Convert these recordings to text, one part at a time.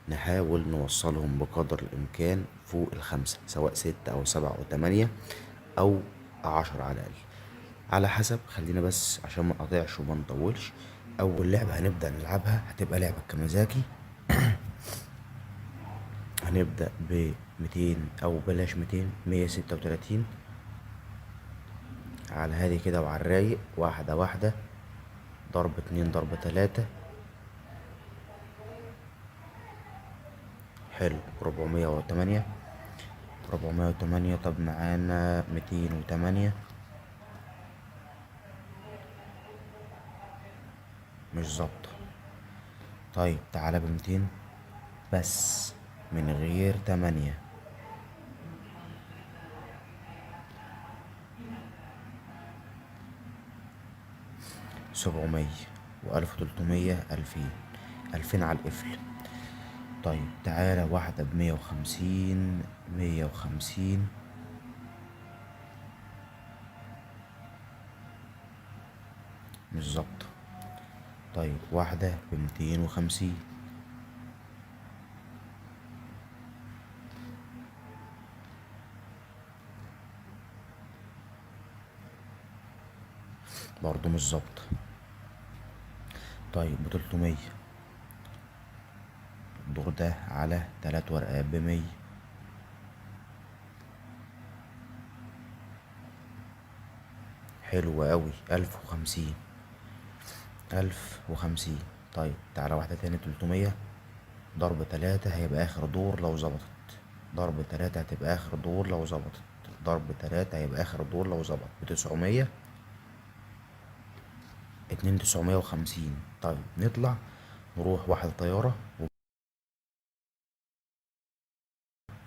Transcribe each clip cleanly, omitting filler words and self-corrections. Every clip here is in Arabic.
نحاول نوصلهم بقدر الإمكان فوق الخمسة، سواء ستة أو سبعة أو تمانية أو 10 على الأقل، على حسب. خلينا بس عشان ما نقطعش وما نطولش. أول لعبة هنبدأ نلعبها هتبقى لعبة كاميزاكي. هنبدأ ب200 أو بلاش 200، 136 على هادي كده وعلى الرايق، واحدة واحدة، ضرب اتنين ضرب تلاتة. حلو. 408. 408. طب معانا 208. مش ظابطة. طيب تعالى ب200 بس من غير 8. 700 و1300. 2000. 2000 على القفل. طيب تعالى واحدة ب150. 150. مش ظابطة. طيب واحدة ب250. برضو مش ظابطة. طيب ب300. الدور ده على 3 ورقات ب100. حلو أوي. 1050. 1050. طيب تعالى واحدة تاني 300. ضرب 3 هيبقى آخر دور لو ظبطت. ضرب 3 هتبقى آخر دور لو ظبطت. ضرب 3 هيبقى آخر دور لو ظبط. ب900. 2950. طيب نطلع نروح واحدة طيارة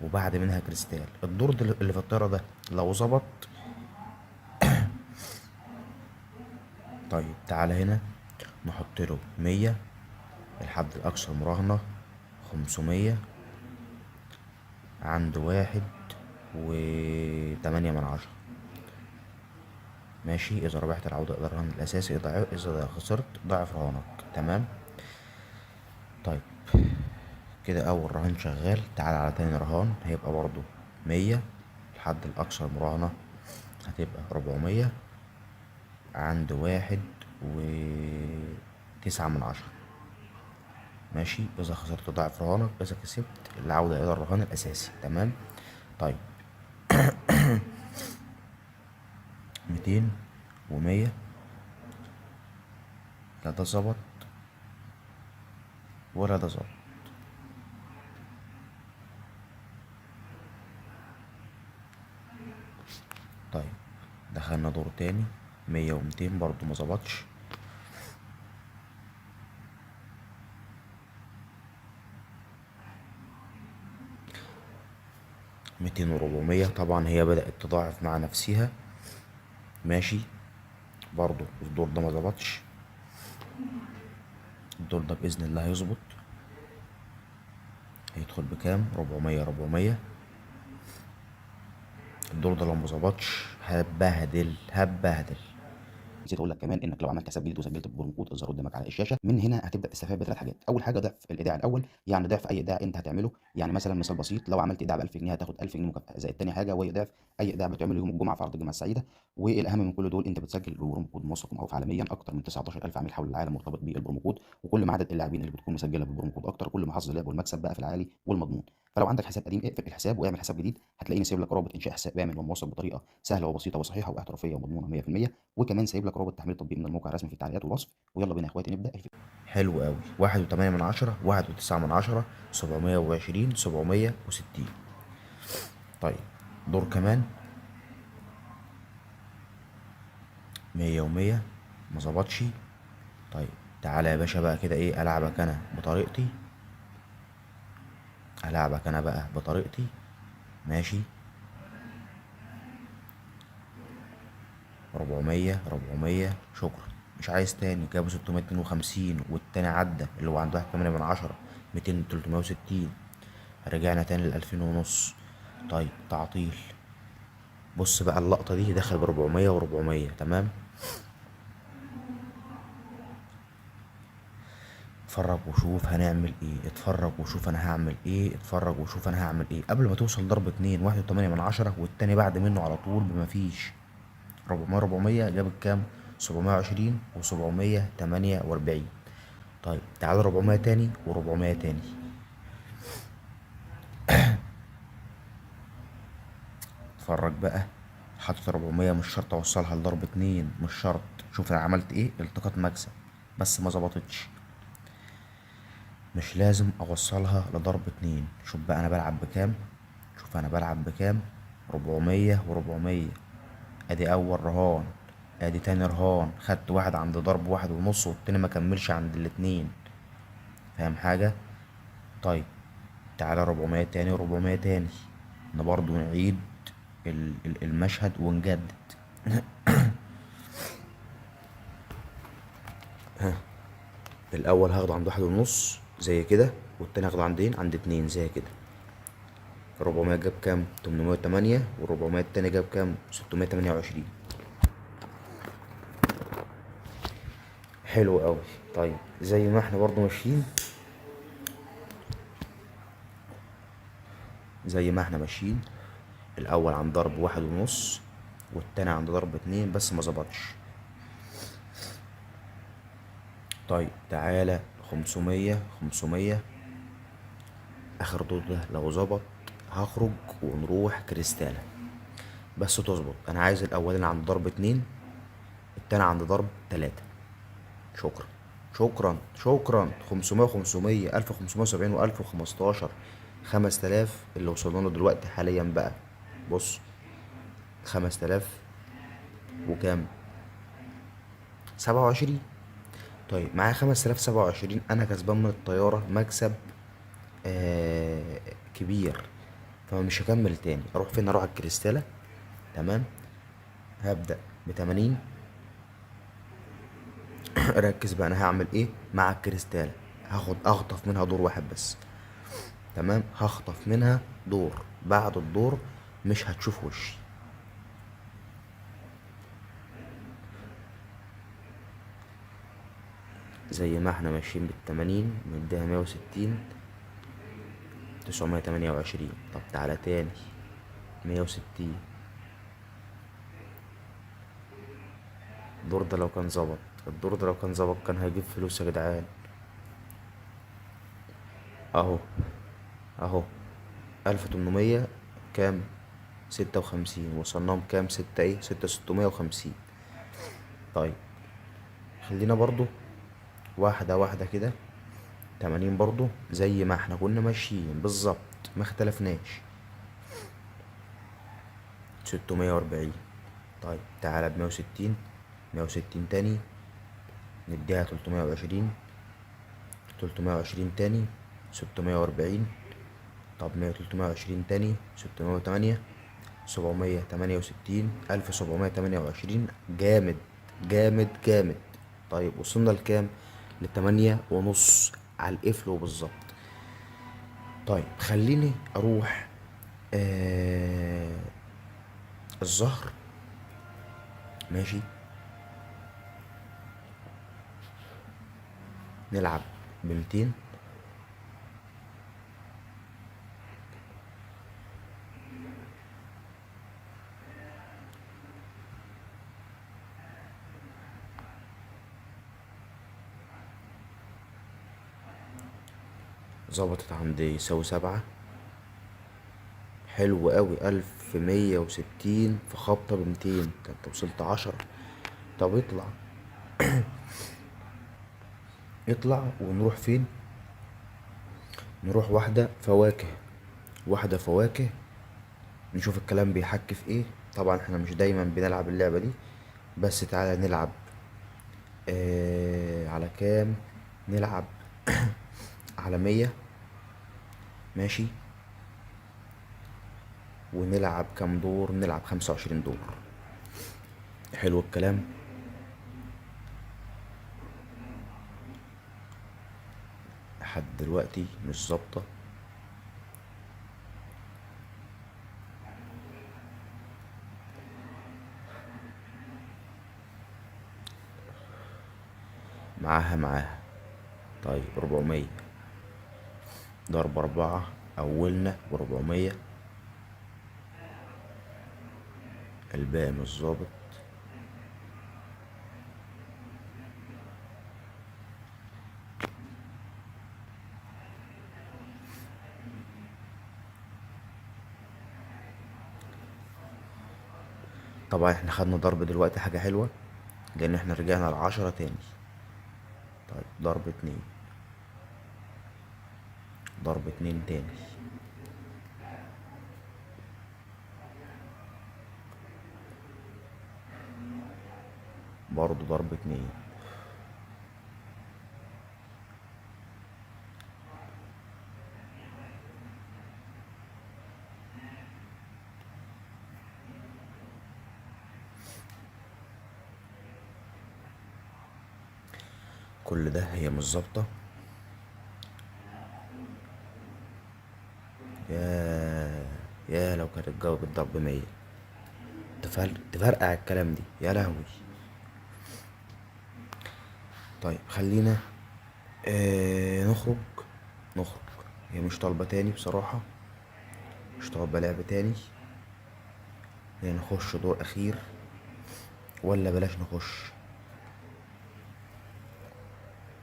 وبعد منها كريستال. الدور اللي في الطيارة ده لو ظبط. طيب تعالى هنا نحط له 100. الحد الأقصى مراهنة 500 عند 1.8. ماشي. إذا ربحت العودة إلى الرهان الأساسي، إذا خسرت ضعف رهانك. تمام. طيب كده أول رهان شغال. تعال على تاني رهان، هيبقى برضو 100. الحد الأقصى المراهنة هتبقى 400 عند 1.9. ماشي. إذا خسرت ضعف رهانك، إذا كسبت العودة إلى الرهان الأساسي. تمام. طيب 200 و100. لا ده ظبط ولا ده ظبط. طيب دخلنا دور تاني. 100 و200 برضو ما ظبطش. 200 و400. طبعا هي بدأت تضاعف مع نفسها. ماشي. برضو الدور ده ما ظبطش. الدور ده بإذن الله هيظبط. هيدخل بكام؟ 400. 400. الدور ده لو ما ظبطش هبهدل هبهدل. نسيت اقول لك كمان انك لو عملت حساب جديد وسجلت ببرومو اظهر قدامك على الشاشه، من هنا هتبدا تستفاد بثلاث حاجات. اول حاجه ضعف الايداع الاول، يعني ضعف اي ايداع انت هتعمله. يعني مثلا مثال بسيط، لو عملت ايداع ب 1000 جنيه هتاخد 1000 جنيه مكافاه. زائد تاني حاجه وهي ضعف اي ايداع بتعمله يوم الجمعه في عرض الجمعه السعيده. والاهم من كل دول، انت بتسجل ببرومو كود موثق ومعروف عالميا. اكتر من 19000 عميل حول العالم مرتبط بالبرومو كود، وكل ما عدد اللاعبين اللي بتكون مسجله بالبرومو كود اكتر، كل ما حظ اللعب والمكسب بقى في العالي والمضمون. فلو عندك حساب قديم اقفل الحساب واعمل حساب جديد. هتلاقيني سايب لك رابط انشاء حساب امن وموثق بطريقه سهله وبسيطه وصحيحه واحترافيه ومضمونه 100%. وكمان سايب لك رابط تحميل تطبيق من الموقع الرسمي في التعليقات والوصف. ويلا بينا يا اخواتي نبدا الفيديو. حلو قوي. 1.8. 1.9. 720. 760. طيب دور كمان. 100 و100 ما ظبطش. طيب تعالى يا باشا بقى كده ايه، العبك انا بطريقتي. العبك انا بقى بطريقتي. ماشي. 400. 400. شكرا. مش عايز تاني. جابوا 652 والتاني عدى اللي هو عنده 1.8. 200. 360. رجعنا تاني ل2000 ونص. طيب تعطيل. بص بقى اللقطة دي دخل ب400 و400. تمام. اتفرج وشوف هنعمل ايه، اتفرج وشوف انا هعمل ايه، اتفرج وشوف انا هعمل ايه. قبل ما توصل ضرب اتنين 1.8 والتاني بعد منه على طول بمفيش. 400 جابت كام؟ 720 و748. طيب تعالى 400 تاني و400 تاني. اتفرج بقى، حاطط 400 مش شرط اوصلها لضرب اتنين، مش شرط. شوف انا عملت ايه، التقاط مكسب بس ما ظبطتش. مش لازم اوصلها لضرب اتنين. شوف بقى انا بلعب بكام، شوف انا بلعب بكام. 400 و400. ادي اول رهان، ادي تاني رهان. خدت واحد عند ضرب 1.5 والتاني ما كملش عند الاتنين. فاهم حاجة؟ طيب تعالى 400 تاني و400 تاني. برضو نعيد المشهد ونجدد. الاول هاخده عند 1.5 زي كده، والتاني هاخده عند اتنين زي كده. 400 جاب كام؟ 808. و400 التاني جاب كام؟ 628. حلو قوي. طيب زي ما احنا برضو ماشيين، زي ما احنا ماشيين، الاول عند ضرب 1.5 والتاني عند ضرب اتنين بس ما ظبطش. طيب تعالى 500. اخر دور ده لو ظبط هخرج ونروح كريستالة، بس تظبط. انا عايز الاولاني عند ضرب اتنين، التاني عند ضرب تلاتة. شكرا شكرا. 500 1570 و1015. 5000 اللي وصلنا له دلوقتي حاليا بقى. بص، 5000 وكام؟ 27. طيب معايا 5027، انا كسبان من الطيارة مكسب كبير. فمش هكمل تاني. اروح فين؟ اروح على الكريستالة. تمام. هبدأ ب80. ركز بقى انا هعمل ايه مع الكريستالة. اخطف منها دور واحد بس. تمام، هخطف منها دور. بعد الدور مش هتشوف وشي. زي ما احنا ماشيين بال80 نديها 160. 928. طب تعالى تاني 160. الدور ده لو كان ظبط، الدور ده لو كان ظبط كان هيجيب فلوس يا جدعان. اهو اهو. 1800 كام؟ 56. وصلناهم كام؟ 6 650. طيب خلينا برضو واحدة واحدة كده. 80 برضو زي ما احنا كنا ماشيين بالظبط، ما اختلفناش. 640. طيب تعالى ب160. 160 تاني نديها 320. 320 تاني 640. طب 320 تاني 608. 768. 1728. جامد جامد جامد. طيب وصلنا لكام؟ ل8.5 على القفل وبالظبط. طيب خليني اروح الظهر. ماشي، نلعب ب200. ظبطت عندي يساوي 7. حلو قوي. 1160 في خبطة ب200. انت وصلت 10. طب اطلع اطلع ونروح فين؟ نروح واحدة فواكه. واحدة فواكه. نشوف الكلام بيحكي في ايه. طبعا احنا مش دايما بنلعب اللعبة دي، بس تعالى نلعب. على كام؟ نلعب على 100. ماشي. ونلعب كام دور؟ نلعب 25 دور. حلو الكلام. لحد دلوقتي مش ظابطة. معاها. طيب 400 ضرب 4 أولنا ب400، الباقي مش ظابط. طبعا احنا خدنا ضرب دلوقتي، حاجة حلوة لأن احنا رجعنا ل10 تاني. طيب ضرب 2 ضرب 2 تاني، برضو ضرب 2. كل ده هي مش ظابطة. يا لو كانت جاوبت ضرب 100 تفرقع الكلام دي، يا لهوي. طيب خلينا نخرج. هي مش طالبة تاني بصراحة، مش طالبة لعب تاني. هي نخش دور أخير ولا بلاش نخش؟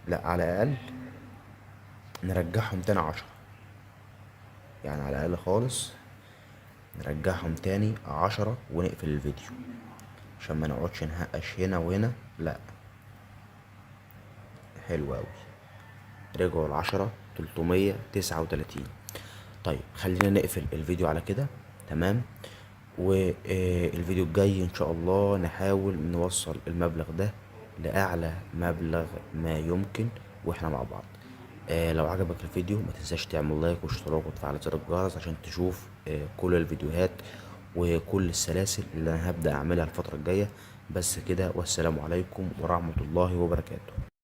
لا، على الأقل نرجعهم تاني 10، يعني على الأقل خالص نرجعهم تاني 10 ونقفل الفيديو عشان ما نقعدش نهقش هنا وهنا. لا، حلو أوي، رجعوا ل10 339. طيب خلينا نقفل الفيديو على كده، تمام. والفيديو الجاي ان شاء الله نحاول نوصل المبلغ ده لاعلى مبلغ ما يمكن واحنا مع بعض. لو عجبك الفيديو ما تنساش تعمل لايك واشتراك وتفعل زر الجرس عشان تشوف كل الفيديوهات وكل السلاسل اللي انا هبدأ اعملها الفترة الجاية. بس كده، والسلام عليكم ورحمة الله وبركاته.